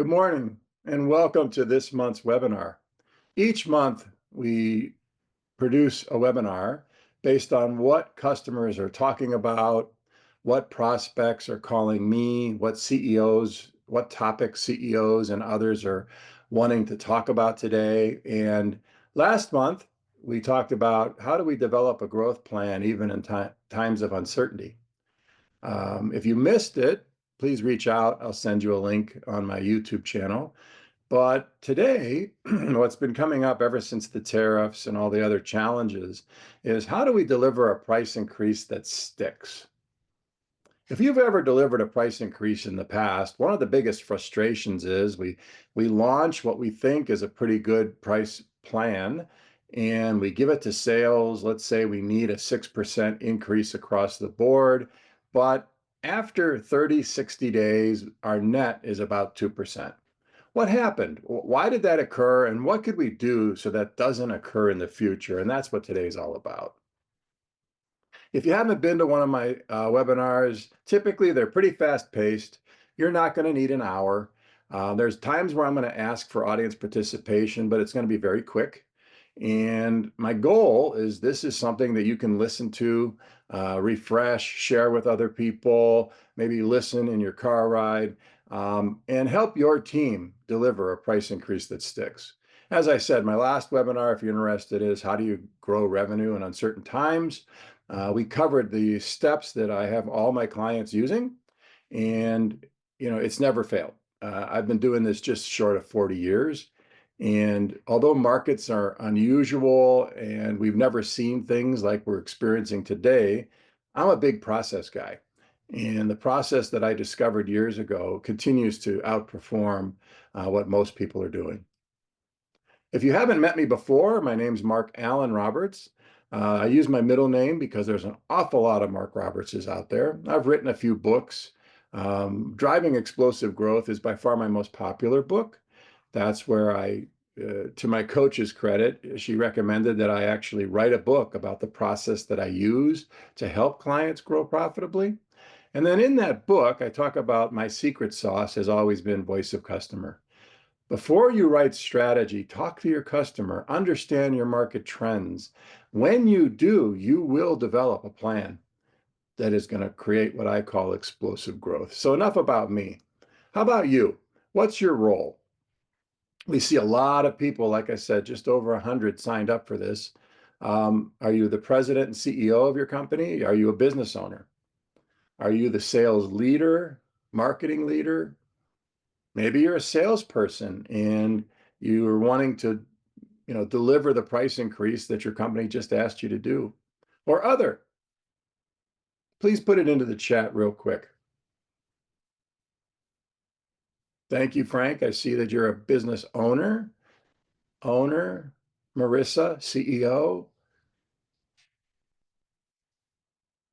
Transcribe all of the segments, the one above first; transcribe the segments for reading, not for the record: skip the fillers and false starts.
Good morning and welcome to this month's webinar. Each month we produce a webinar based on what customers are talking about, what prospects are calling me, what CEOs, what topics CEOs and others are wanting to talk about today. And last month we talked about how do we develop a growth plan even in times of uncertainty. If you missed it, please reach out. I'll send you a link on my YouTube channel. But today, what's been coming up ever since the tariffs and all the other challenges is how do we deliver a price increase that sticks? If you've ever delivered a price increase in the past, one of the biggest frustrations is we launch what we think is a pretty good price plan and we give it to sales. Let's say we need a 6% increase across the board, but after 30, 60 days, our net is about 2%. What happened? Why did that occur? And what could we do so that doesn't occur in the future? And that's what today's all about. If you haven't been to one of my webinars, typically they're pretty fast paced. You're not going to need an hour. There's times where I'm going to ask for audience participation, but it's going to be very quick. And my goal is this is something that you can listen to, refresh, share with other people, maybe listen in your car ride, and help your team deliver a price increase that sticks. As I said, my last webinar, if you're interested, is how do you grow revenue in uncertain times? We covered the steps that I have all my clients using, and it's never failed. I've been doing this just short of 40 years. And although markets are unusual and we've never seen things like we're experiencing today, I'm a big process guy. And the process that I discovered years ago continues to outperform what most people are doing. If you haven't met me before, my name's Mark Allen Roberts. I use my middle name because there's an awful lot of Mark Robertses out there. I've written a few books. Driving Explosive Growth is by far my most popular book. That's where to my coach's credit, she recommended that I actually write a book about the process that I use to help clients grow profitably. And then in that book, I talk about my secret sauce has always been voice of customer. Before you write strategy, talk to your customer, understand your market trends. When you do, you will develop a plan that is going to create what I call explosive growth. So enough about me. How about you? What's your role? We see a lot of people, like I said, just over 100 signed up for this. Are you the president and CEO of your company? Are you a business owner? Are you the sales leader, marketing leader? Maybe you're a salesperson and you're wanting to, deliver the price increase that your company just asked you to do, or other. Please put it into the chat real quick. Thank you, Frank. I see that you're a business owner. Marissa, CEO.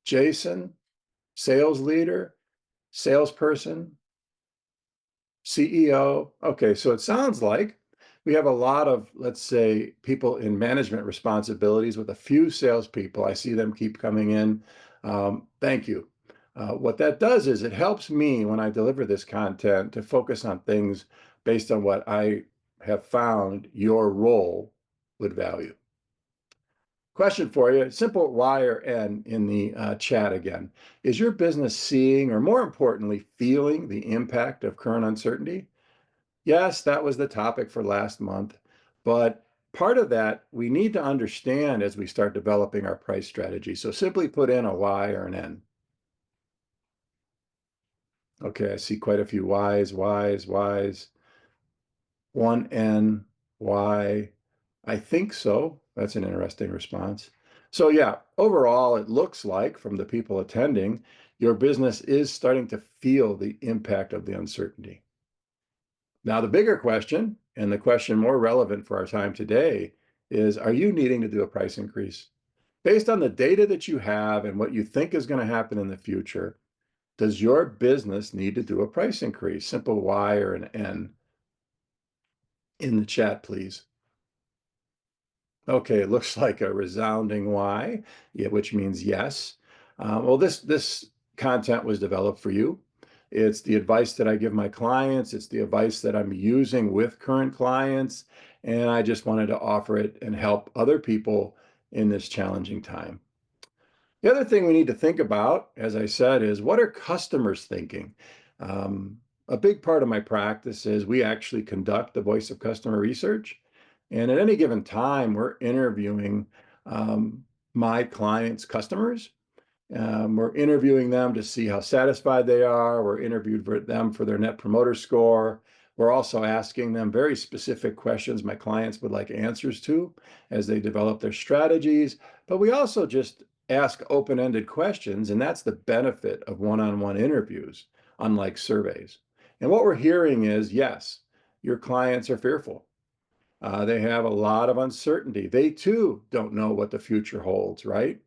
Jason, sales leader, salesperson, CEO. Okay, so it sounds like we have a lot of, let's say, people in management responsibilities with a few salespeople. I see them keep coming in. Thank you. What that does is it helps me when I deliver this content to focus on things based on what I have found your role would value. Question for you, simple Y or N in the chat again. Is your business seeing, or more importantly, feeling the impact of current uncertainty? Yes, that was the topic for last month, but part of that we need to understand as we start developing our price strategy. So simply put in a Y or an N. Okay, I see quite a few Ys, Ys, Ys. One N, Y. I think so. That's an interesting response. So yeah, overall, it looks like from the people attending, your business is starting to feel the impact of the uncertainty. Now, the bigger question, and the question more relevant for our time today, is are you needing to do a price increase? Based on the data that you have and what you think is going to happen in the future, does your business need to do a price increase? Simple Y or an N in the chat, please. Okay, it looks like a resounding Y, yeah, which means yes. Well, this content was developed for you. It's the advice that I give my clients. It's the advice that I'm using with current clients. And I just wanted to offer it and help other people in this challenging time. The other thing we need to think about, as I said, is what are customers thinking? Um, a big part of my practice is we actually conduct the voice of customer research. And at any given time, we're interviewing my clients' customers. We're interviewing them to see how satisfied they are. We're interviewed for them for their Net Promoter Score. We're also asking them very specific questions my clients would like answers to as they develop their strategies. But we also just ask open-ended questions, and that's the benefit of one-on-one interviews, unlike surveys. And what we're hearing is, yes, your clients are fearful. They have a lot of uncertainty. They too don't know what the future holds, right?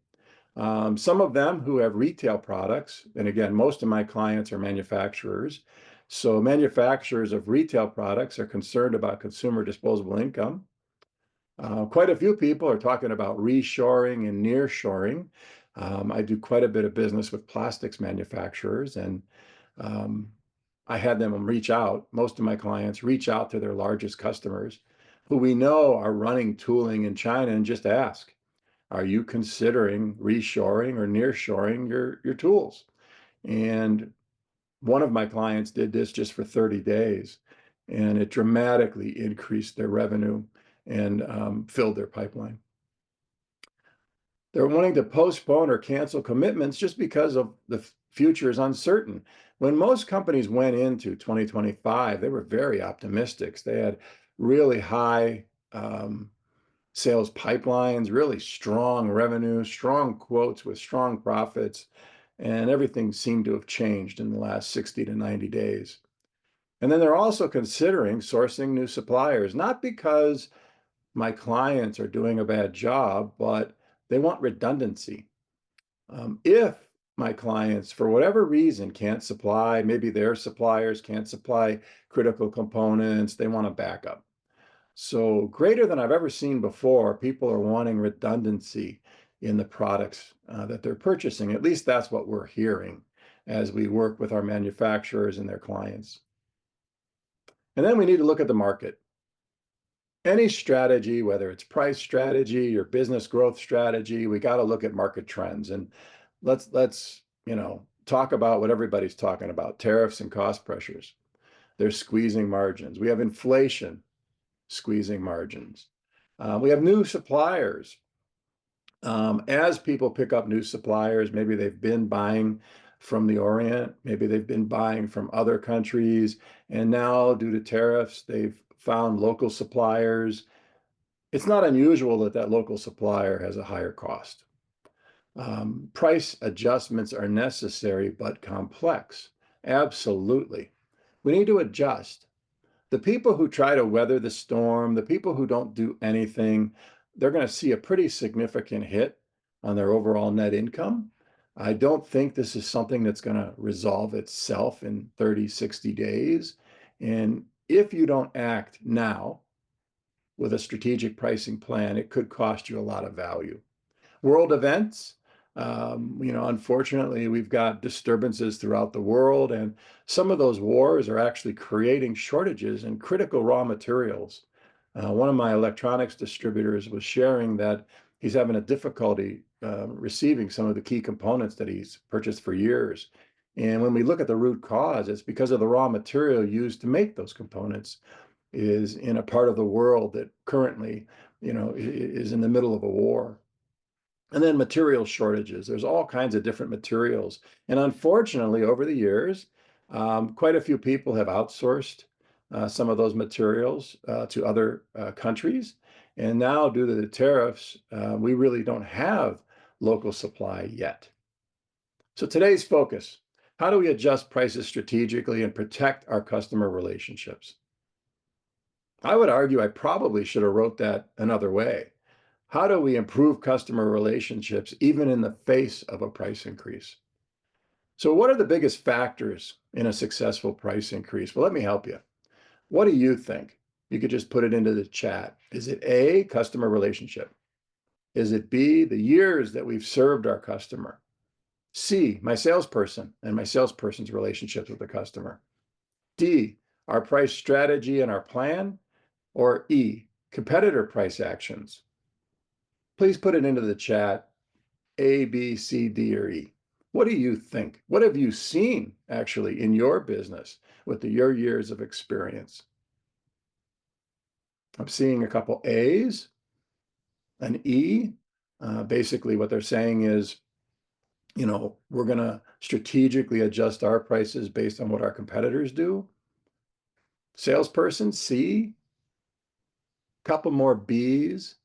Some of them who have retail products, and again, most of my clients are manufacturers. So manufacturers of retail products are concerned about consumer disposable income. Quite a few people are talking about reshoring and nearshoring. I do quite a bit of business with plastics manufacturers, and um, I had them reach out, most of my clients reach out to their largest customers who we know are running tooling in China and just ask, are you considering reshoring or nearshoring your tools? And one of my clients did this just for 30 days, and it dramatically increased their revenue and filled their pipeline. They're wanting to postpone or cancel commitments just because of the future is uncertain. When most companies went into 2025, they were very optimistic. They had really high sales pipelines, really strong revenue, strong quotes with strong profits, and everything seemed to have changed in the last 60 to 90 days. And then they're also considering sourcing new suppliers, not because my clients are doing a bad job, but they want redundancy. If my clients, for whatever reason, can't supply, maybe their suppliers can't supply critical components, they want a backup. So greater than I've ever seen before, people are wanting redundancy in the products that they're purchasing. At least that's what we're hearing as we work with our manufacturers and their clients. And then we need to look at the market. Any strategy, whether it's price strategy or business growth strategy, we got to look at market trends. And let's talk about what everybody's talking about, tariffs and cost pressures. They're squeezing margins. We have inflation squeezing margins. We have new suppliers. As people pick up new suppliers, maybe they've been buying from the Orient, maybe they've been buying from other countries, and now due to tariffs, they've found local suppliers. It's not unusual that that local supplier has a higher cost. Price adjustments are necessary but complex. Absolutely. We need to adjust. The people who try to weather the storm, the people who don't do anything, they're going to see a pretty significant hit on their overall net income. I don't think this is something that's going to resolve itself in 30, 60 days. And if you don't act now with a strategic pricing plan, it could cost you a lot of value. World events, unfortunately, we've got disturbances throughout the world, and some of those wars are actually creating shortages in critical raw materials. One of my electronics distributors was sharing that he's having a difficulty receiving some of the key components that he's purchased for years. And when we look at the root cause, it's because of the raw material used to make those components is in a part of the world that currently, is in the middle of a war. And then material shortages. There's all kinds of different materials. And unfortunately, over the years, quite a few people have outsourced some of those materials to other countries. And now, due to the tariffs, we really don't have local supply yet. So today's focus, how do we adjust prices strategically and protect our customer relationships? I would argue I probably should have wrote that another way. How do we improve customer relationships even in the face of a price increase? So what are the biggest factors in a successful price increase? Well, let me help you. What do you think? You could just put it into the chat. Is it A, customer relationship? Is it B, the years that we've served our customer? C, my salesperson and my salesperson's relationships with the customer. D, our price strategy and our plan. Or E, competitor price actions. Please put it into the chat, A, B, C, D, or E. What do you think? What have you seen actually in your business with your years of experience? I'm seeing a couple A's, an E. Basically, what they're saying is, we're going to strategically adjust our prices based on what our competitors do. Salesperson, C. Couple more B's.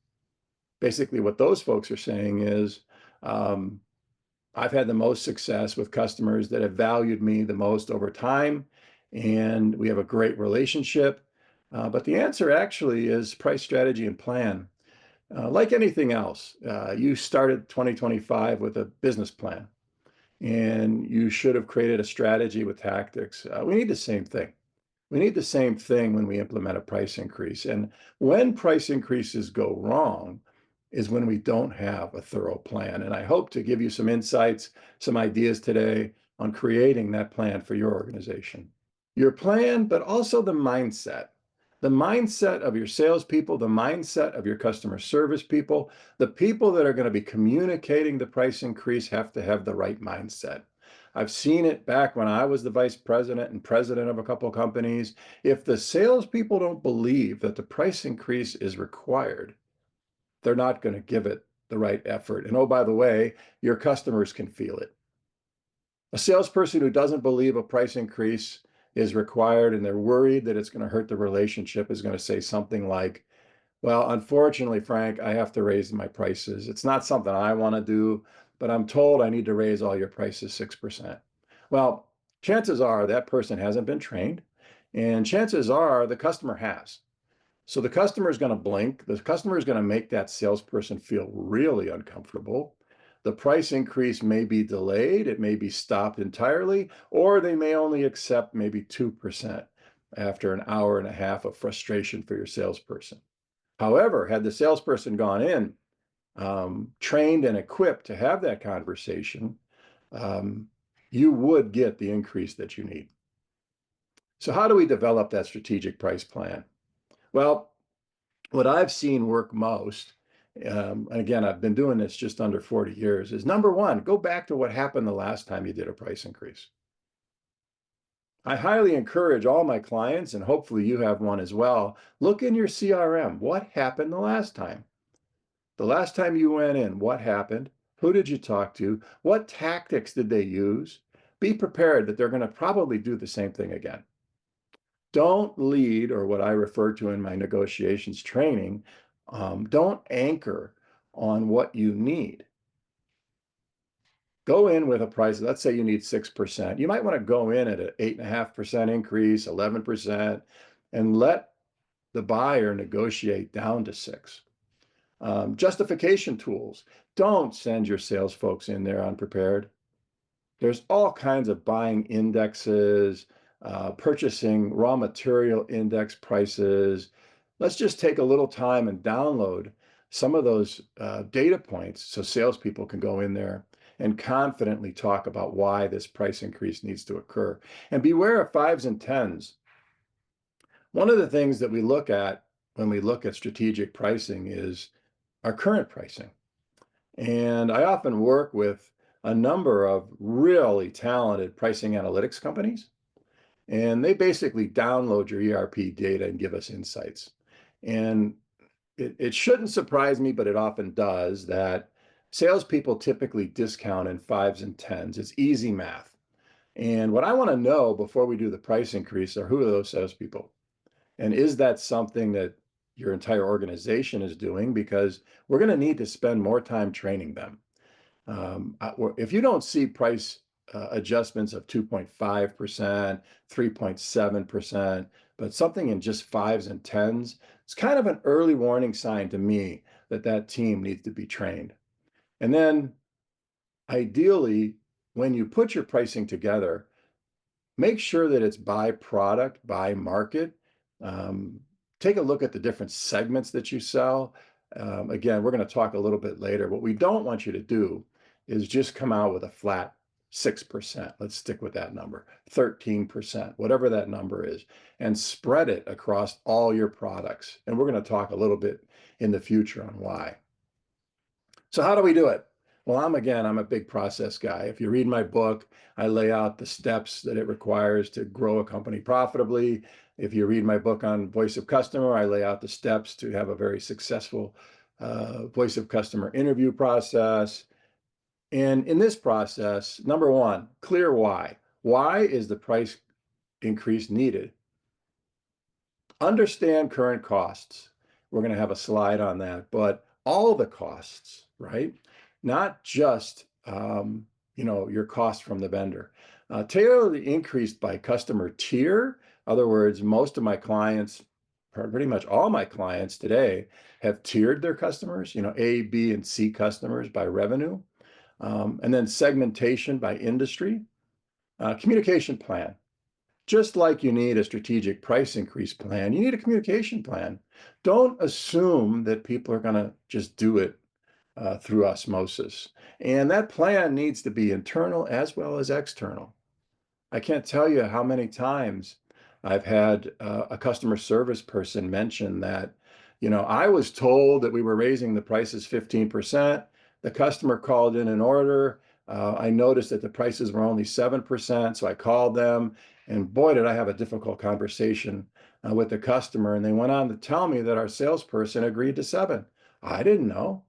Basically, what those folks are saying is, I've had the most success with customers that have valued me the most over time, and we have a great relationship. But the answer actually is price strategy and plan. Like anything else, you started 2025 with a business plan, and you should have created a strategy with tactics. We need the same thing. We need the same thing when we implement a price increase. And when price increases go wrong is when we don't have a thorough plan. And I hope to give you some insights, some ideas today on creating that plan for your organization. Your plan, but also the mindset. The mindset of your salespeople, the mindset of your customer service people, the people that are going to be communicating the price increase have to have the right mindset. I've seen it back when I was the vice president and president of a couple of companies. If the salespeople don't believe that the price increase is required, they're not going to give it the right effort. And oh, by the way, your customers can feel it. A salesperson who doesn't believe a price increase is required and they're worried that it's going to hurt the relationship is going to say something like, well, unfortunately, Frank, I have to raise my prices. It's not something I want to do, but I'm told I need to raise all your prices 6%. Well, chances are that person hasn't been trained, and chances are the customer has. So the customer is going to blink. The customer is going to make that salesperson feel really uncomfortable. The price increase may be delayed. It may be stopped entirely, or they may only accept maybe 2% after an hour and a half of frustration for your salesperson. However, had the salesperson gone in, trained and equipped to have that conversation, you would get the increase that you need. So how do we develop that strategic price plan? Well, what I've seen work most, and again, I've been doing this just under 40 years, is number one, go back to what happened the last time you did a price increase. I highly encourage all my clients, and hopefully you have one as well, look in your CRM. What happened the last time? The last time you went in, what happened? Who did you talk to? What tactics did they use? Be prepared that they're going to probably do the same thing again. Don't lead, or what I refer to in my negotiations training, don't anchor on what you need. Go in with a price, let's say you need 6%. You might want to go in at an 8.5% increase, 11%, and let the buyer negotiate down to 6. Justification tools. Don't send your sales folks in there unprepared. There's all kinds of buying indexes, purchasing raw material index prices. Let's just take a little time and download some of those data points so salespeople can go in there and confidently talk about why this price increase needs to occur. And beware of 5s and 10s. One of the things that we look at when we look at strategic pricing is our current pricing. And I often work with a number of really talented pricing analytics companies, and they basically download your ERP data and give us insights. And it shouldn't surprise me, but it often does, that salespeople typically discount in 5s and 10s. It's easy math. And what I want to know before we do the price increase are, who are those salespeople? And is that something that your entire organization is doing? Because we're going to need to spend more time training them. If you don't see price adjustments of 2.5%, 3.7%, but something in just 5s and 10s, it's kind of an early warning sign to me that that team needs to be trained. And then ideally, when you put your pricing together, make sure that it's by product, by market. Take a look at the different segments that you sell. Again, we're going to talk a little bit later. What we don't want you to do is just come out with a flat 6%. Let's stick with that number, 13%, whatever that number is, and spread it across all your products. And we're going to talk a little bit in the future on why. So how do we do it? Well, I'm a big process guy. If you read my book, I lay out the steps that it requires to grow a company profitably. If you read my book on voice of customer, I lay out the steps to have a very successful voice of customer interview process. And in this process, number one, clear why. Why is the price increase needed? Understand current costs. We're going to have a slide on that, but all the costs, right? Not just your cost from the vendor. Tailor the increase by customer tier. In other words, most of my clients, pretty much all my clients today, have tiered their customers, A, B, and C customers by revenue. And then segmentation by industry. Communication plan. Just like you need a strategic price increase plan, you need a communication plan. Don't assume that people are going to just do it through osmosis. And that plan needs to be internal as well as external. I can't tell you how many times I've had a customer service person mention that, I was told that we were raising the prices 15%. The customer called in an order. I noticed that the prices were only 7%. So I called them, and boy, did I have a difficult conversation with the customer. And they went on to tell me that our salesperson agreed to 7. I didn't know.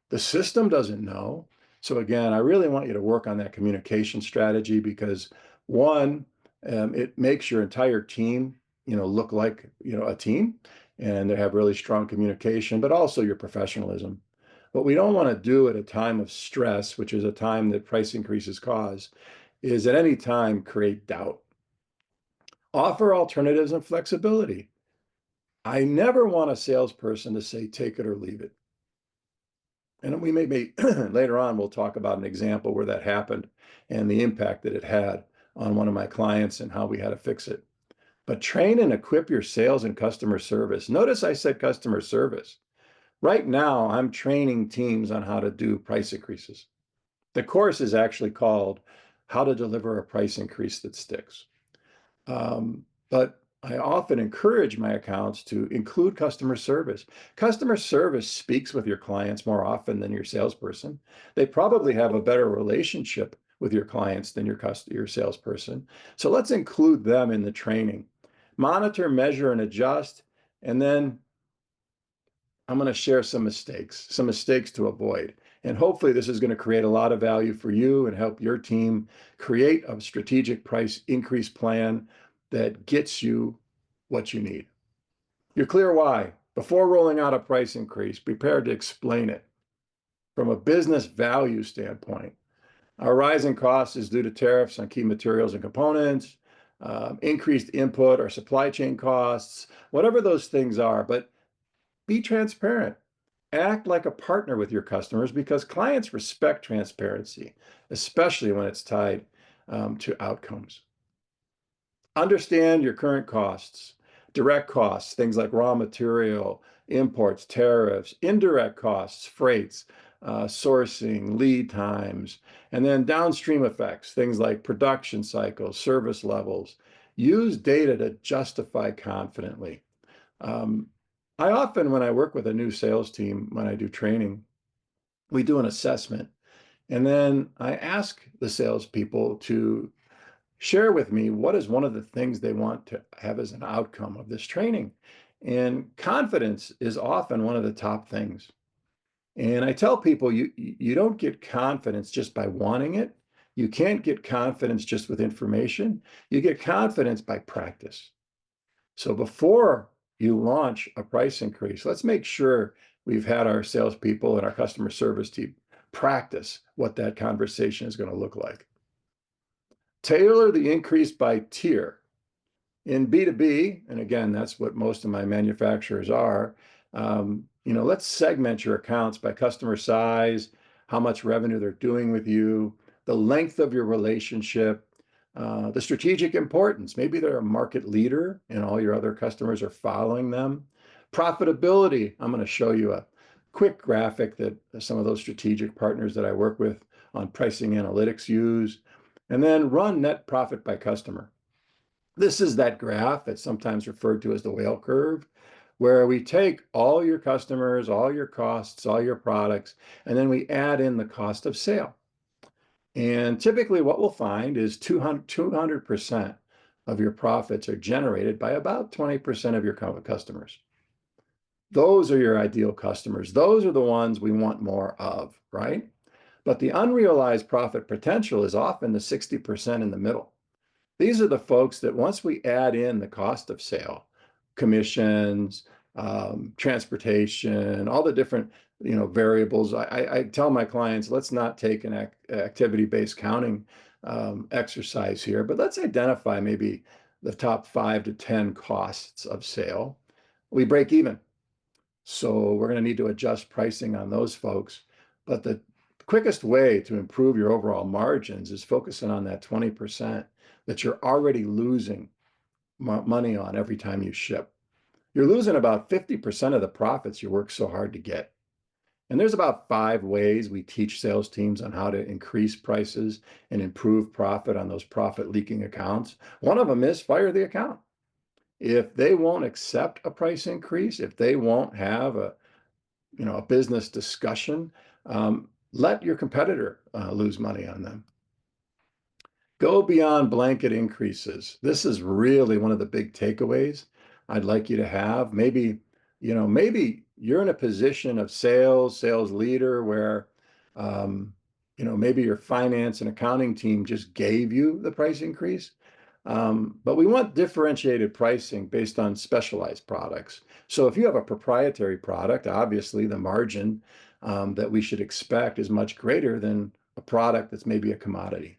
The system doesn't know. So again, I really want you to work on that communication strategy because one, it makes your entire team, look like, a team, and they have really strong communication, but also your professionalism. What we don't want to do at a time of stress, which is a time that price increases cause, is at any time create doubt. Offer alternatives and flexibility. I never want a salesperson to say, take it or leave it. And we may later on, we'll talk about an example where that happened and the impact that it had on one of my clients and how we had to fix it. But train and equip your sales and customer service. Notice I said customer service. Right now, I'm training teams on how to do price increases. The course is actually called How to Deliver a Price Increase That Sticks. But I often encourage my accounts to include customer service. Customer service speaks with your clients more often than your salesperson. They probably have a better relationship with your clients than your salesperson. So let's include them in the training. Monitor, measure, and adjust. And then I'm going to share some mistakes to avoid. And hopefully this is going to create a lot of value for you and help your team create a strategic price increase plan that gets you what you need. You're clear why. Before rolling out a price increase, prepare to explain it. From a business value standpoint, our rising cost is due to tariffs on key materials and components, increased input or supply chain costs, whatever those things are. But be transparent. Act like a partner with your customers because clients respect transparency, especially when it's tied to outcomes. Understand your current costs, direct costs, things like raw material, imports, tariffs, indirect costs, freights, sourcing, lead times, and then downstream effects, things like production cycles, service levels. Use data to justify confidently. I often, when I work with a new sales team, when I do training, we do an assessment. And then I ask the salespeople to share with me what is one of the things they want to have as an outcome of this training. And confidence is often one of the top things. And I tell people you don't get confidence just by wanting it. You can't get confidence just with information. You get confidence by practice. So before you launch a price increase, let's make sure we've had our salespeople and our customer service team practice what that conversation is going to look like. Tailor the increase by tier. In B2B, and again, that's what most of my manufacturers are, let's segment your accounts by customer size, how much revenue they're doing with you, the length of your relationship, the strategic importance. Maybe they're a market leader and all your other customers are following them. Profitability. I'm going to show you a quick graphic that some of those strategic partners that I work with on pricing analytics use. and then run net profit by customer. This is that graph that's sometimes referred to as the whale curve, where we take all your customers, all your costs, all your products, and then we add in the cost of sale. And typically what we'll find is 200% of your profits are generated by about 20% of your customers. Those are your ideal customers. Those are the ones we want more of, right? But the unrealized profit potential is often the 60% in the middle. These are the folks that once we add in the cost of sale, commissions, transportation, all the different variables, I tell my clients, let's not take an activity-based counting exercise here, but let's identify maybe the top 5 to 10 costs of sale. We break even. So we're going to need to adjust pricing on those folks. But the quickest way to improve your overall margins is focusing on that 20% that you're already losing money on every time you ship. You're losing about 50% of the profits you work so hard to get. And there's about 5 ways we teach sales teams on how to increase prices and improve profit on those profit leaking accounts. One of them is fire the account. If they won't accept a price increase, if they won't have a business discussion, let your competitor lose money on them. Go beyond blanket increases. This is really one of the big takeaways I'd like you to have. Maybe you're in a position of sales leader where, maybe your finance and accounting team just gave you the price increase. But we want differentiated pricing based on specialized products. So if you have a proprietary product, obviously the margin that we should expect is much greater than a product that's maybe a commodity.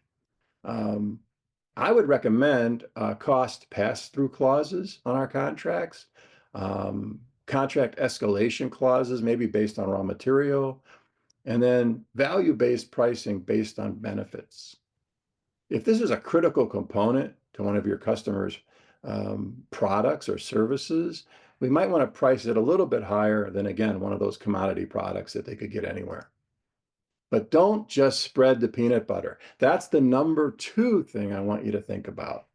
I would recommend cost pass-through clauses on our contracts, contract escalation clauses, maybe based on raw material, and then value-based pricing based on benefits. If this is a critical component to one of your customers' products or services, we might want to price it a little bit higher than, again, one of those commodity products that they could get anywhere. But don't just spread the peanut butter. That's the number 2 thing I want you to think about.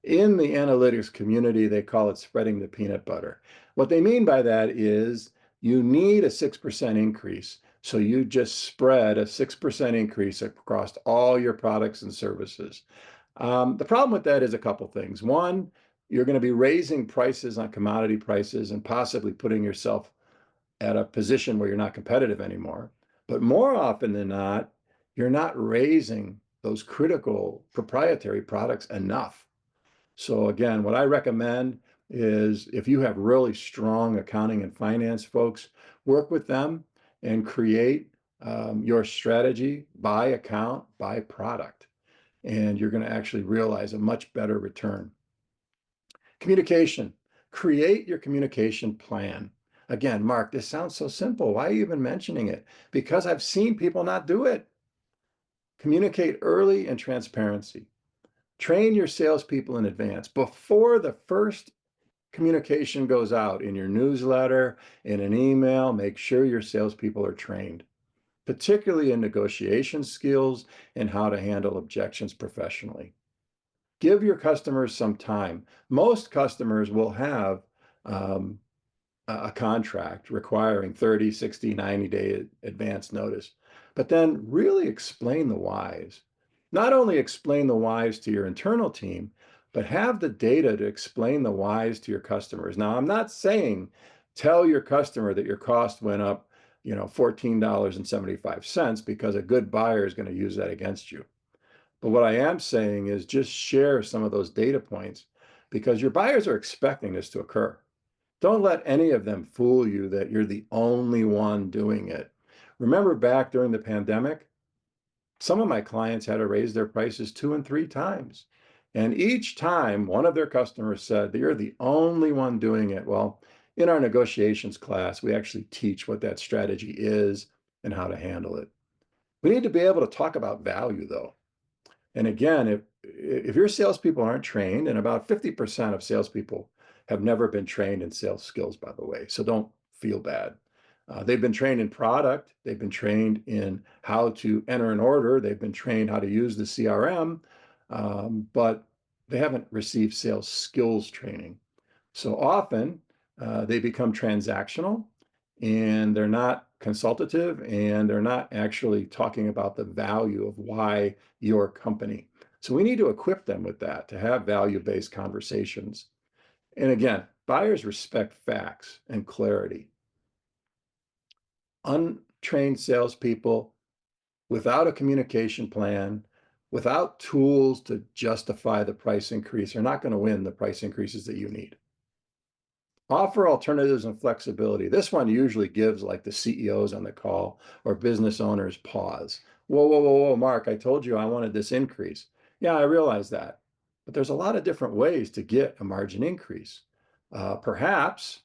In the analytics community, they call it spreading the peanut butter. What they mean by that is you need a 6% increase. So you just spread a 6% increase across all your products and services. The problem with that is a couple things. One, you're going to be raising prices on commodity prices and possibly putting yourself at a position where you're not competitive anymore. But more often than not, you're not raising those critical proprietary products enough. So again, what I recommend is if you have really strong accounting and finance folks, work with them and create your strategy by account, by product. And you're going to actually realize a much better return. Communication. Create your communication plan. Again, Mark, this sounds so simple. Why are you even mentioning it? Because I've seen people not do it. Communicate early and transparency. Train your salespeople in advance. Before the first communication goes out in your newsletter, in an email, make sure your salespeople are trained, particularly in negotiation skills and how to handle objections professionally. Give your customers some time. Most customers will have a contract requiring 30, 60, 90-day advance notice, but then really explain the whys. Not only explain the whys to your internal team, but have the data to explain the whys to your customers. Now, I'm not saying tell your customer that your cost went up, $14.75 because a good buyer is going to use that against you. But what I am saying is just share some of those data points because your buyers are expecting this to occur. Don't let any of them fool you that you're the only one doing it. Remember back during the pandemic, some of my clients had to raise their prices 2 and 3 times. And each time one of their customers said, you're the only one doing it. Well, in our negotiations class, we actually teach what that strategy is and how to handle it. We need to be able to talk about value though. And again, if your salespeople aren't trained, and about 50% of salespeople have never been trained in sales skills, by the way, so don't feel bad. They've been trained in product, they've been trained in how to enter an order, they've been trained how to use the CRM, but they haven't received sales skills training. So often they become transactional and they're not consultative and they're not actually talking about the value of why your company. So we need to equip them with that to have value-based conversations. And again, buyers respect facts and clarity. Untrained salespeople without a communication plan, without tools to justify the price increase, are not going to win the price increases that you need. Offer alternatives and flexibility. This one usually gives like the CEOs on the call or business owners pause. Whoa, whoa, whoa, whoa, Mark, I told you I wanted this increase. Yeah, I realize that. But there's a lot of different ways to get a margin increase. Perhaps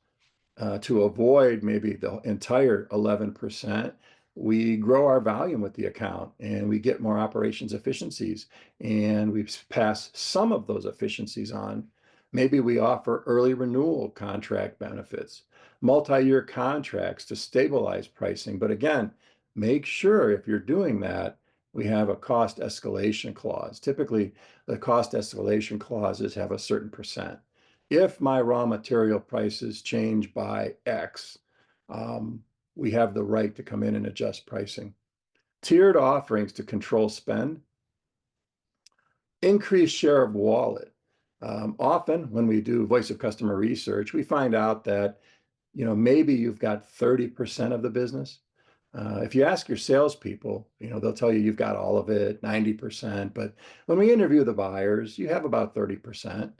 to avoid maybe the entire 11%, we grow our volume with the account and we get more operations efficiencies and we pass some of those efficiencies on. Maybe we offer early renewal contract benefits, multi-year contracts to stabilize pricing. But again, make sure if you're doing that, we have a cost escalation clause. Typically, the cost escalation clauses have a certain percent. If my raw material prices change by X, we have the right to come in and adjust pricing. Tiered offerings to control spend. Increased share of wallet. Often when we do voice of customer research, we find out that, maybe you've got 30% of the business. If you ask your salespeople, they'll tell you you've got all of it, 90%. But when we interview the buyers, you have about 30%.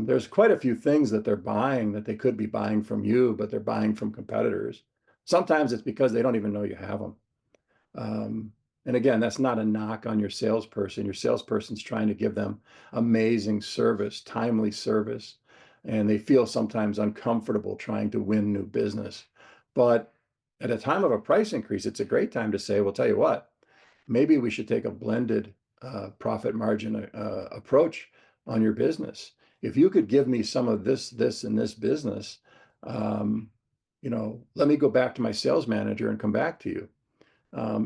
There's quite a few things that they're buying that they could be buying from you, but they're buying from competitors. Sometimes it's because they don't even know you have them. And again, that's not a knock on your salesperson. Your salesperson's trying to give them amazing service, timely service, and they feel sometimes uncomfortable trying to win new business. But at a time of a price increase, it's a great time to say, well, tell you what, maybe we should take a blended profit margin approach on your business. If you could give me some of this, and this business, let me go back to my sales manager and come back to you.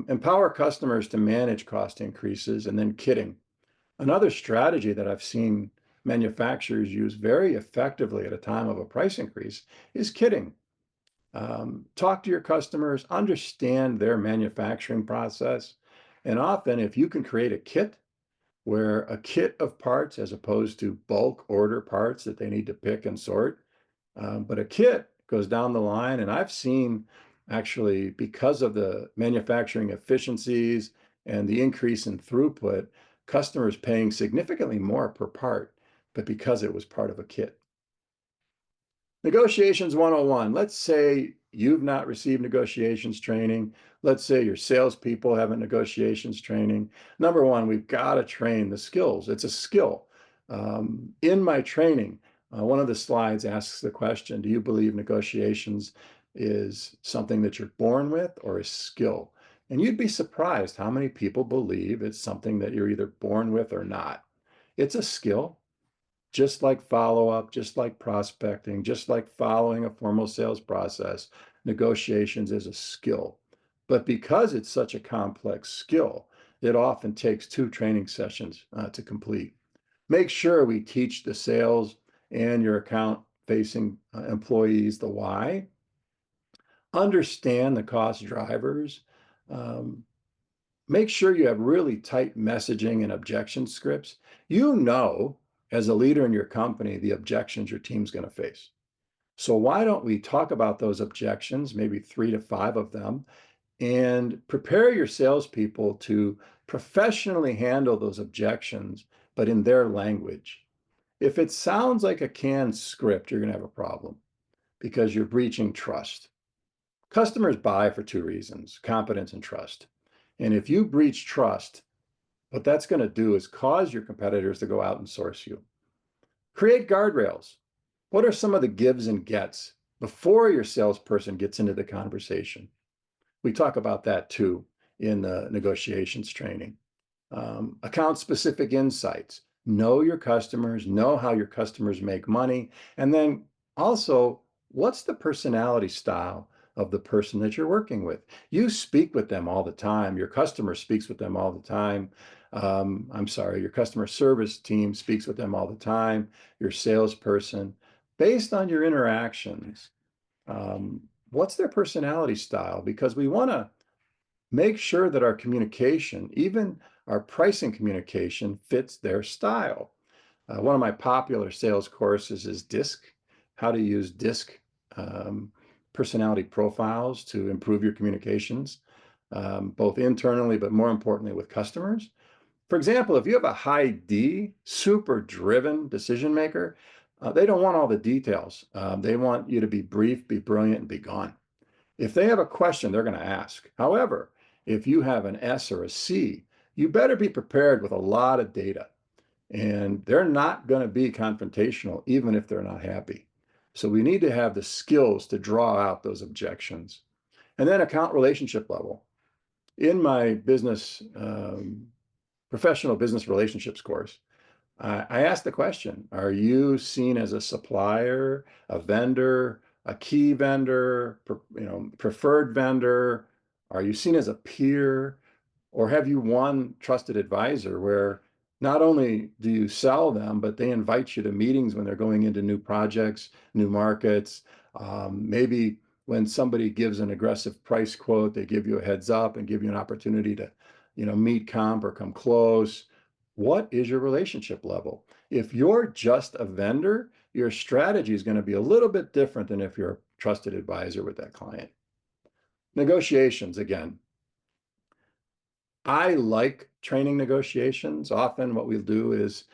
Empower customers to manage cost increases and then kitting. Another strategy that I've seen manufacturers use very effectively at a time of a price increase is kitting. Talk to your customers, understand their manufacturing process. And often if you can create a kit where a kit of parts as opposed to bulk order parts that they need to pick and sort, but a kit goes down the line. And I've seen actually, because of the manufacturing efficiencies and the increase in throughput, customers paying significantly more per part, but because it was part of a kit. Negotiations 101. Let's say you've not received negotiations training. Let's say your salespeople haven't negotiations training. Number one, we've got to train the skills. It's a skill. In my training, one of the slides asks the question, do you believe negotiations is something that you're born with or a skill? And you'd be surprised how many people believe it's something that you're either born with or not. It's a skill. Just like follow-up, just like prospecting, just like following a formal sales process, negotiations is a skill. But because it's such a complex skill, it often takes 2 training sessions to complete. Make sure we teach the sales and your account-facing employees the why. Understand the cost drivers. Make sure you have really tight messaging and objection scripts. As a leader in your company, the objections your team's going to face. So why don't we talk about those objections, maybe 3 to 5 of them, and prepare your salespeople to professionally handle those objections, but in their language. If it sounds like a canned script, you're going to have a problem because you're breaching trust. Customers buy for 2 reasons, competence and trust. And if you breach trust, what that's going to do is cause your competitors to go out and source you. Create guardrails. What are some of the gives and gets before your salesperson gets into the conversation? We talk about that too in the negotiations training. Account-specific insights. Know your customers, know how your customers make money, and then also, what's the personality style of the person that you're working with. You speak with them all the time. Your customer speaks with them all the time. I'm sorry, your customer service team speaks with them all the time, your salesperson. Based on your interactions, what's their personality style? Because we want to make sure that our communication, even our pricing communication, fits their style. One of my popular sales courses is DISC, how to use DISC um, personality profiles to improve your communications, both internally, but more importantly with customers. For example, if you have a high D, super driven decision maker, they don't want all the details. They want you to be brief, be brilliant, and be gone. If they have a question, they're going to ask. However, if you have an S or a C, you better be prepared with a lot of data. And they're not going to be confrontational, even if they're not happy. So we need to have the skills to draw out those objections. And then account relationship level. In my business, professional business relationships course, I asked the question, are you seen as a supplier, a vendor, a key vendor, preferred vendor? Are you seen as a peer? Or have you one trusted advisor where not only do you sell them, but they invite you to meetings when they're going into new projects, new markets? Maybe when somebody gives an aggressive price quote, they give you a heads up and give you an opportunity to, meet comp or come close. What is your relationship level? If you're just a vendor, your strategy is going to be a little bit different than if you're a trusted advisor with that client. Negotiations, again. I like training negotiations. Often what we'll do is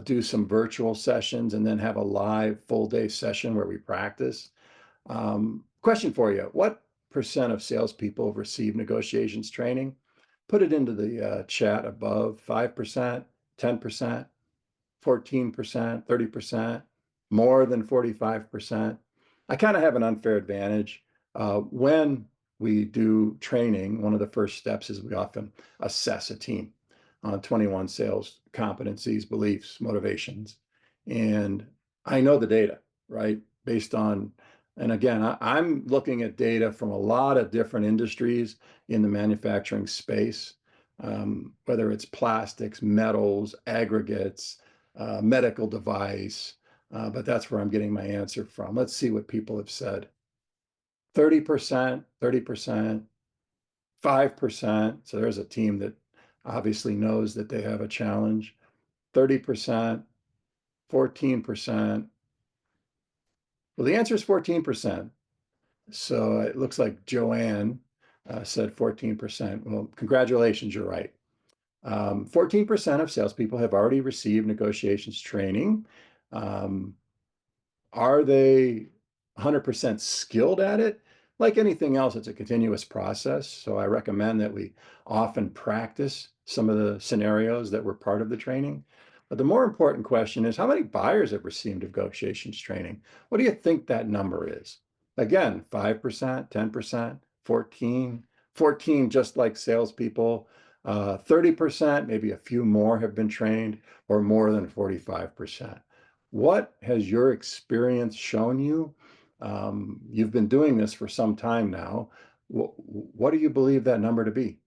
do some virtual sessions and then have a live full day session where we practice. Question for you. What percent of salespeople receive negotiations training? Put it into the chat above. 5%, 10%, 14%, 30%, more than 45%. I kind of have an unfair advantage. When we do training, one of the first steps is we often assess a team on 21 sales competencies, beliefs, motivations. And I know the data, right? Based on, and again, I'm looking at data from a lot of different industries in the manufacturing space, whether it's plastics, metals, aggregates, medical device, but that's where I'm getting my answer from. Let's see what people have said. 30%, 30%, 5%. So there's a team that obviously knows that they have a challenge. 30%, 14%. Well, the answer is 14%. So it looks like Joanne said 14%. Well, congratulations, you're right. 14% of salespeople have already received negotiations training. Are they 100% skilled at it? Like anything else, it's a continuous process. So I recommend that we often practice some of the scenarios that were part of the training. But the more important question is, how many buyers have received negotiations training? What do you think that number is? Again, 5%, 10%, 14, just like salespeople. 30%, maybe a few more have been trained, or more than 45%. What has your experience shown you? You've been doing this for some time now. What do you believe that number to be?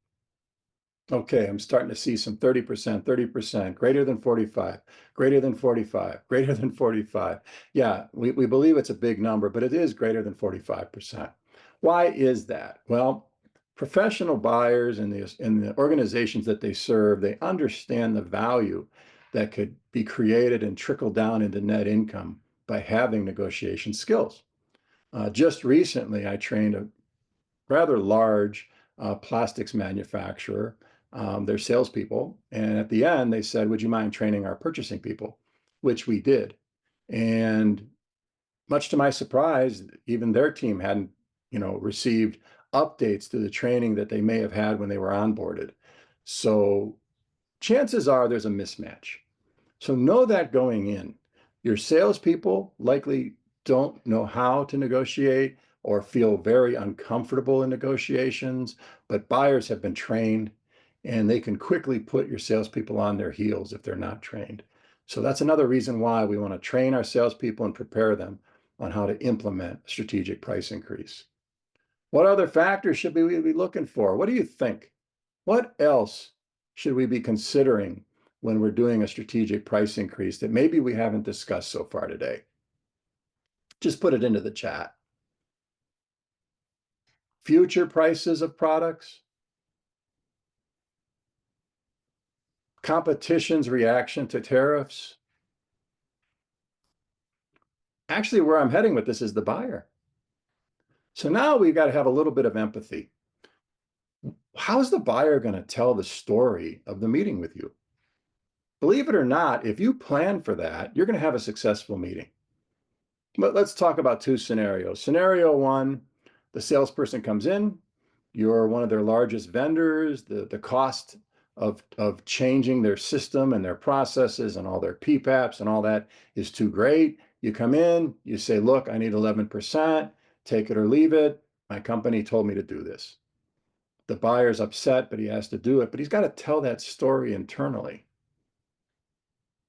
Okay, I'm starting to see some 30%, 30%, greater than 45, greater than 45, greater than 45. Yeah, we believe it's a big number, but it is greater than 45%. Why is that? Well, professional buyers in the organizations that they serve, they understand the value that could be created and trickle down into net income by having negotiation skills. Just recently, I trained a rather large plastics manufacturer, their salespeople. And at the end, they said, would you mind training our purchasing people? Which we did. And much to my surprise, even their team hadn't, received updates to the training that they may have had when they were onboarded. So chances are there's a mismatch. So know that going in. Your salespeople likely don't know how to negotiate or feel very uncomfortable in negotiations, but buyers have been trained and they can quickly put your salespeople on their heels if they're not trained. So that's another reason why we want to train our salespeople and prepare them on how to implement a strategic price increase. What other factors should we be looking for? What do you think? What else should we be considering when we're doing a strategic price increase that maybe we haven't discussed so far today? Just put it into the chat. Future prices of products, competition's reaction to tariffs. Actually, where I'm heading with this is the buyer. So now we've got to have a little bit of empathy. How's the buyer going to tell the story of the meeting with you? Believe it or not, if you plan for that, you're going to have a successful meeting. But let's talk about two scenarios. Scenario one, the salesperson comes in, you're one of their largest vendors, the cost of changing their system and their processes and all their PPAPs and all that is too great. You come in, you say, look, I need 11%, take it or leave it. My company told me to do this. The buyer's upset, but he has to do it, but he's got to tell that story internally.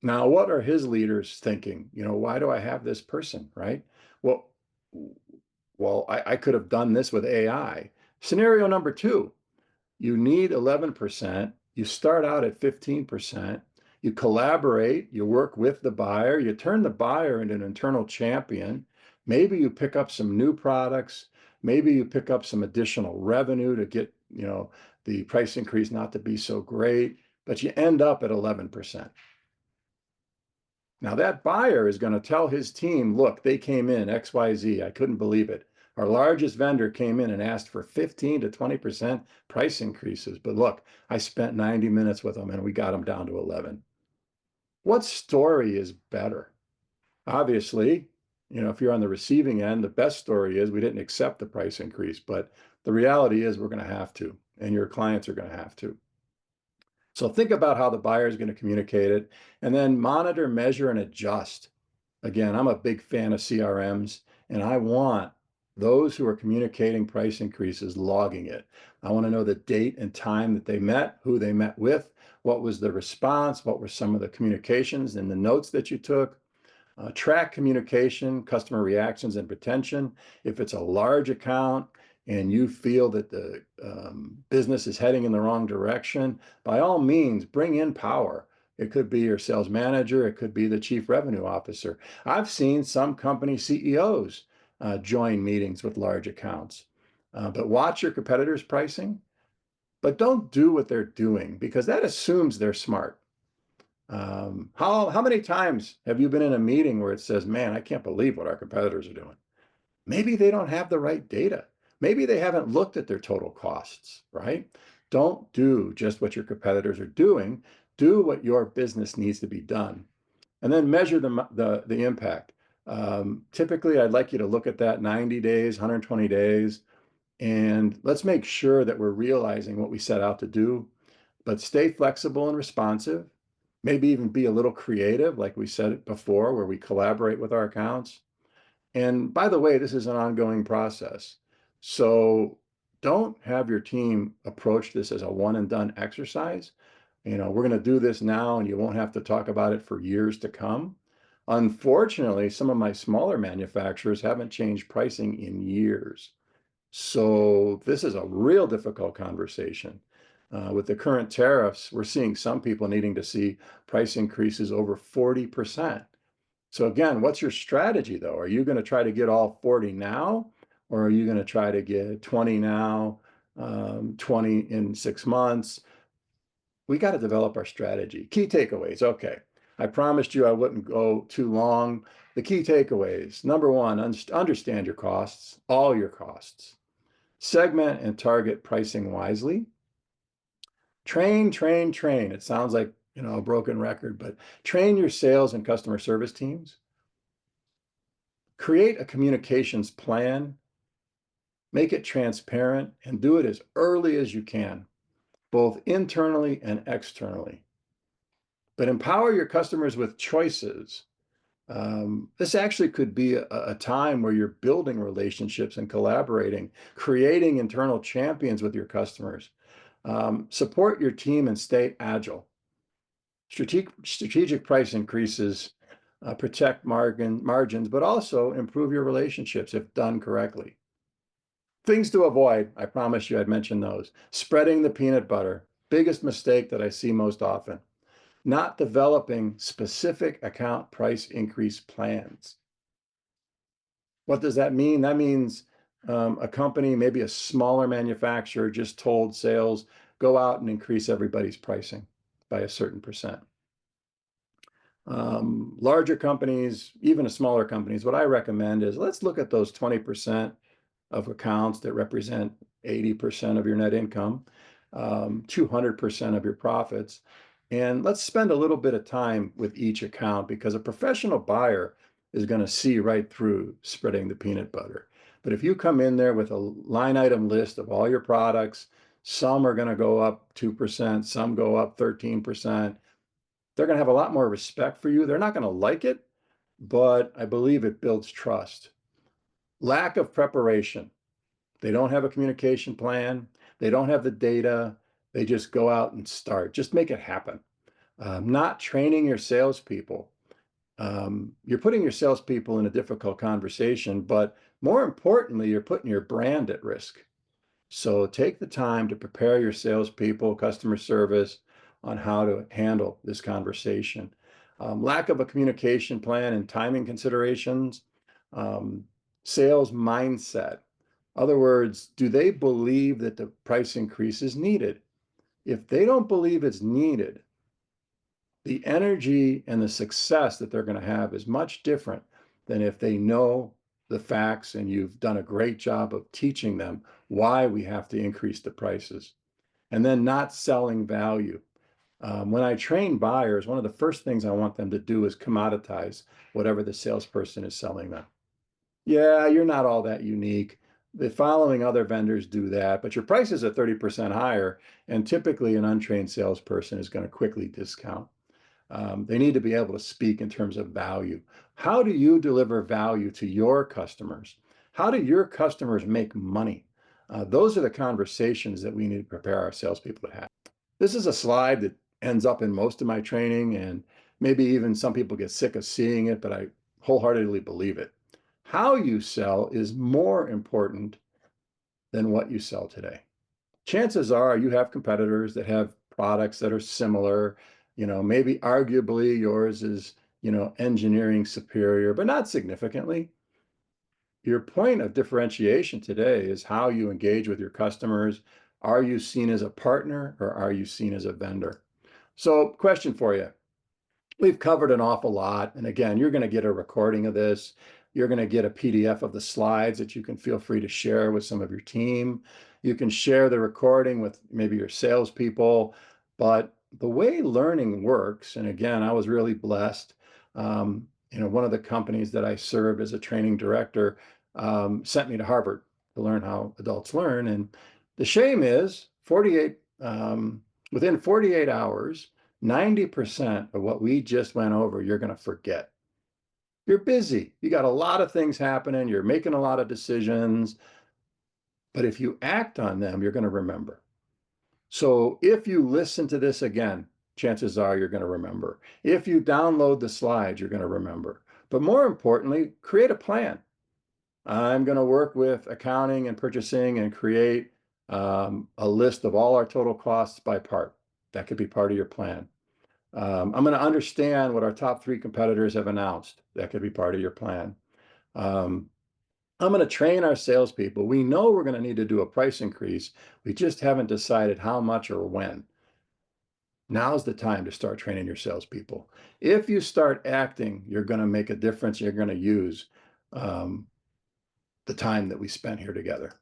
Now, what are his leaders thinking? You know, why do I have this person, right? Well, I could have done this with AI. Scenario number two, you need 11%. You start out at 15%. You collaborate, you work with the buyer, you turn the buyer into an internal champion. Maybe you pick up some new products. Maybe you pick up some additional revenue to get, you know, the price increase not to be so great, but you end up at 11%. Now that buyer is going to tell his team, look, they came in XYZ. I couldn't believe it. Our largest vendor came in and asked for 15 to 20% price increases. But look, I spent 90 minutes with them and we got them down to 11. What story is better? Obviously, you know, if you're on the receiving end, the best story is we didn't accept the price increase, but the reality is we're going to have to, and your clients are going to have to. So think about how the buyer is going to communicate it, and then monitor, measure, and adjust. Again, I'm a big fan of CRMs, and I want those who are communicating price increases logging it. I want to know the date and time that they met, who they met with, what was the response, what were some of the communications and the notes that you took. Track communication, customer reactions, and retention. If it's a large account and you feel that the business is heading in the wrong direction, by all means, bring in power. It could be your sales manager. It could be the chief revenue officer. I've seen some company CEOs join meetings with large accounts. But watch your competitors' pricing, but don't do what they're doing because that assumes they're smart. How many times have you been in a meeting where it says, man, I can't believe what our competitors are doing? Maybe they don't have the right data. Maybe they haven't looked at their total costs, right? Don't do just what your competitors are doing. Do what your business needs to be done. And then measure the impact. Typically, I'd like you to look at that 90 days, 120 days, and let's make sure that we're realizing what we set out to do, but stay flexible and responsive. Maybe even be a little creative, like we said before, where we collaborate with our accounts. And by the way, this is an ongoing process. So don't have your team approach this as a one and done exercise. You know, we're going to do this now and you won't have to talk about it for years to come. Unfortunately, some of my smaller manufacturers haven't changed pricing in years. So this is a real difficult conversation. With the current tariffs, we're seeing some people needing to see price increases over 40%. So again, what's your strategy though? Are you going to try to get all 40 now, or are you going to try to get 20 now, 20 in 6 months? We got to develop our strategy. Key takeaways. Okay. I promised you I wouldn't go too long. The key takeaways. Number one, understand your costs, all your costs. Segment and target pricing wisely. Train, train, train. It sounds like, you know, a broken record, but train your sales and customer service teams. Create a communications plan. Make it transparent and do it as early as you can, both internally and externally. But empower your customers with choices. This actually could be a time where you're building relationships and collaborating, creating internal champions with your customers. Support your team and stay agile. Strategic price increases protect margins, but also improve your relationships if done correctly. Things to avoid, I promise you I'd mention those. Spreading the peanut butter, biggest mistake that I see most often. Not developing specific account price increase plans. What does that mean? That means a company, maybe a smaller manufacturer, just told sales, go out and increase everybody's pricing by a certain percent. Larger companies, even smaller companies, what I recommend is let's look at those 20% of accounts that represent 80% of your net income, 200% of your profits. And let's spend a little bit of time with each account, because a professional buyer is going to see right through spreading the peanut butter. But if you come in there with a line item list of all your products, some are going to go up 2%, some go up 13%. They're going to have a lot more respect for you. They're not going to like it, but I believe it builds trust. Lack of preparation. They don't have a communication plan. They don't have the data. They just go out and start. Just make it happen. Not training your salespeople. You're putting your salespeople in a difficult conversation, but more importantly, you're putting your brand at risk. So take the time to prepare your salespeople, customer service, on how to handle this conversation. Lack of a communication plan and timing considerations. Sales mindset. Other words, do they believe that the price increase is needed? If they don't believe it's needed, the energy and the success that they're going to have is much different than if they know the facts and you've done a great job of teaching them why we have to increase the prices. And then not selling value. When I train buyers, one of the first things I want them to do is commoditize whatever the salesperson is selling them. Yeah, you're not all that unique. The following other vendors do that, but your price is at 30% higher, and typically an untrained salesperson is going to quickly discount. They need to be able to speak in terms of value. How do you deliver value to your customers? How do your customers make money? Those are the conversations that we need to prepare our salespeople to have. This is a slide that ends up in most of my training, and maybe even some people get sick of seeing it, but I wholeheartedly believe it. How you sell is more important than what you sell today. Chances are you have competitors that have products that are similar, maybe arguably yours is, engineering superior, but not significantly. Your point of differentiation today is how you engage with your customers. Are you seen as a partner or are you seen as a vendor? So, question for you. We've covered an awful lot. And again, you're going to get a recording of this. You're going to get a PDF of the slides that you can feel free to share with some of your team. You can share the recording with maybe your salespeople. But the way learning works, and again, I was really blessed. One of the companies that I served as a training director sent me to Harvard to learn how adults learn. And the shame is within 48 hours, 90% of what we just went over, you're going to forget. You're busy. You got a lot of things happening. You're making a lot of decisions. But if you act on them, you're going to remember. So if you listen to this again, chances are you're going to remember. If you download the slides, you're going to remember. But more importantly, create a plan. I'm going to work with accounting and purchasing and create a list of all our total costs by part. That could be part of your plan. I'm going to understand what our top 3 competitors have announced. That could be part of your plan. I'm going to train our salespeople. We know we're going to need to do a price increase. We just haven't decided how much or when. Now's the time to start training your salespeople. If you start acting, you're going to make a difference. You're going to use the time that we spent here together.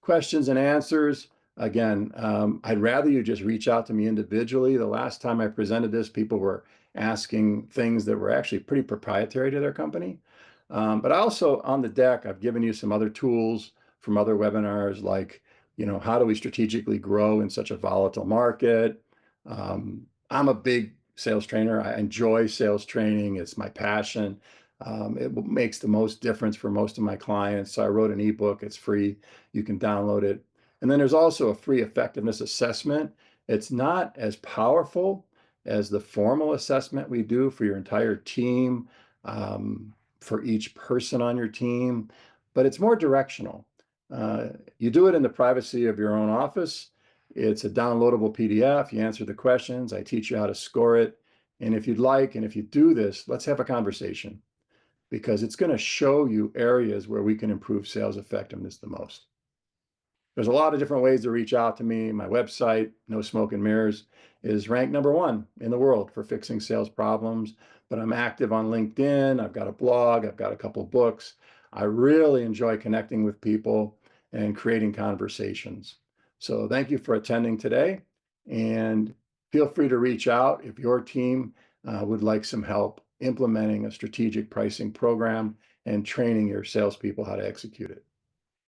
Questions and answers. Again, I'd rather you just reach out to me individually. The last time I presented this, people were asking things that were actually pretty proprietary to their company. But also on the deck, I've given you some other tools from other webinars, like, how do we strategically grow in such a volatile market? I'm a big sales trainer. I enjoy sales training. It's my passion. It makes the most difference for most of my clients. So I wrote an ebook. It's free. You can download it. And then there's also a free effectiveness assessment. It's not as powerful as the formal assessment we do for your entire team, for each person on your team. but it's more directional. You do it in the privacy of your own office. It's a downloadable PDF. You answer the questions. I teach you how to score it. And if you'd like, and if you do this, let's have a conversation because it's going to show you areas where we can improve sales effectiveness the most. There's a lot of different ways to reach out to me. My website, No Smoke and Mirrors, is ranked #1 in the world for fixing sales problems. But I'm active on LinkedIn. I've got a blog. I've got a couple books. I really enjoy connecting with people and creating conversations. So thank you for attending today. And feel free to reach out if your team would like some help implementing a strategic pricing program and training your salespeople how to execute it.